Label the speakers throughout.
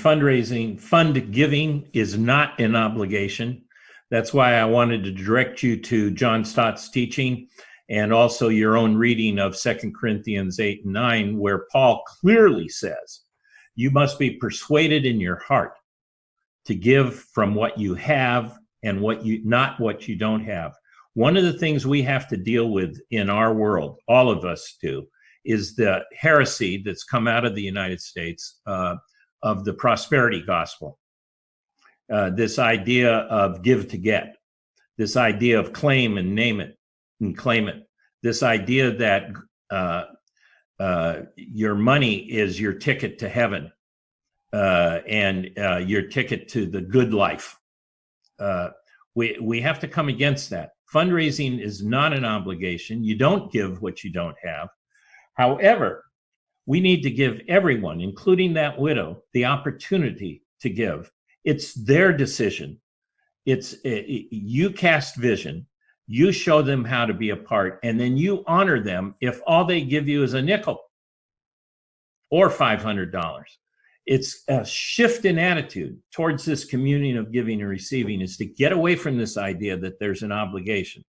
Speaker 1: fundraising, fund giving is not an obligation. That's why I wanted to direct you to John Stott's teaching and also your own reading of 2 Corinthians 8 and 9, where Paul clearly says, you must be persuaded in your heart to give from what you have and not what you don't have. One of the things we have to deal with in our world, all of us do, is the heresy that's come out of the United States of the prosperity gospel. This idea of give to get, this idea of claim and name it and claim it, this idea that your money is your ticket to heaven and your ticket to the good life. We have to come against that. Fundraising is not an obligation. You don't give what you don't have. However, we need to give everyone, including that widow, the opportunity to give. It's their decision. You cast vision, you show them how to be a part, and then you honor them if all they give you is a nickel or $500. It's a shift in attitude towards this communion of giving and receiving, is to get away from this idea that there's an obligation.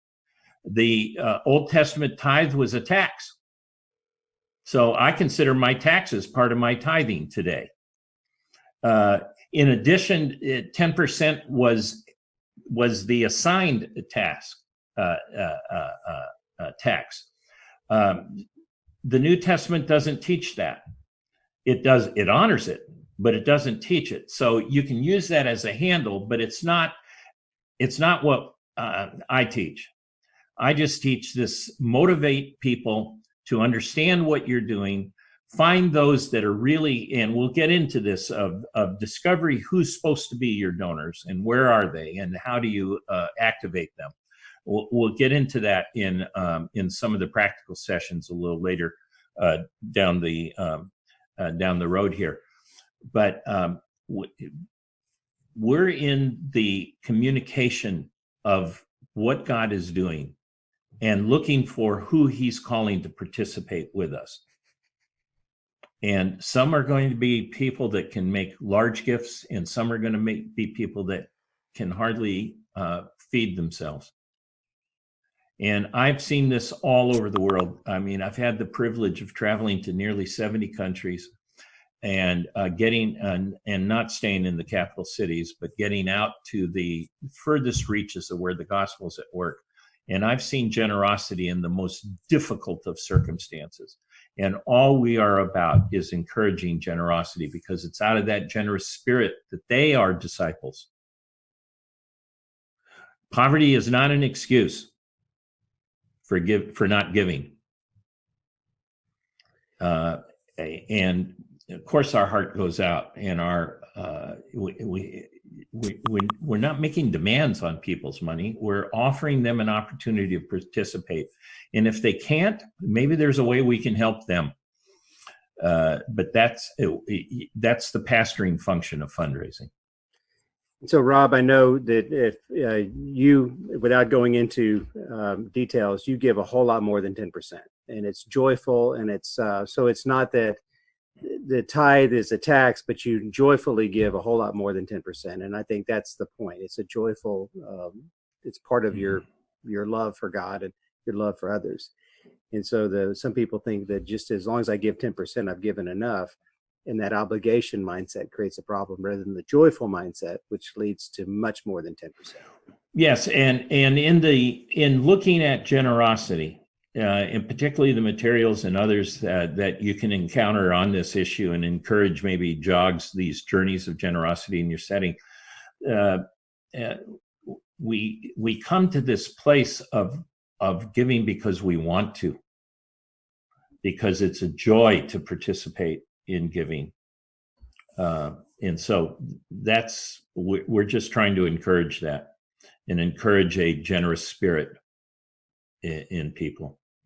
Speaker 1: The Old Testament tithe was a tax. So I consider my taxes part of my tithing today. In addition, 10% was the assigned tax. The New Testament doesn't teach that. It honors it, but it doesn't teach it. So you can use that as a handle, but it's not what I teach. I just teach this: motivate people to understand what you're doing, find those that are really, and we'll get into this of discovery, who's supposed to be your donors and where are they and how do you activate them. We'll get into that in some of the practical sessions a little later down the road here. But we're in the communication of what God is doing and looking for who he's calling to participate with us. And some are going to be people that can make large gifts, and some are going to be people that can hardly feed themselves. And I've seen this all over the world. I mean, I've had the privilege of traveling to nearly 70 countries and getting and not staying in the capital cities, but getting out to the furthest reaches of where the gospel's at work. And I've seen generosity in the most difficult of circumstances. And all we are about is encouraging generosity, because it's out of that generous spirit that they are disciples. Poverty is not an excuse for not giving. And of course, our heart goes out, and we're not making demands on people's money. We're offering them an opportunity to participate. And if they can't, maybe there's a way we can help them. But that's the pastoring function of fundraising.
Speaker 2: So, Rob, I know that if you, without going into details, you give a whole lot more than 10%, and it's joyful, and it's so it's not that the tithe is a tax, but you joyfully give a whole lot more than 10%. And I think that's the point. It's a joyful, it's part of your love for God and your love for others. And so some people think that just as long as I give 10%, I've given enough. And that obligation mindset creates a problem rather than the joyful mindset, which leads to much more than 10%.
Speaker 1: Yes. And in looking at generosity, and particularly the materials and others that you can encounter on this issue and encourage, maybe jogs these journeys of generosity in your setting, we come to this place of giving because we want to, because it's a joy to participate in giving. And so we're just trying to encourage that and encourage a generous spirit in people.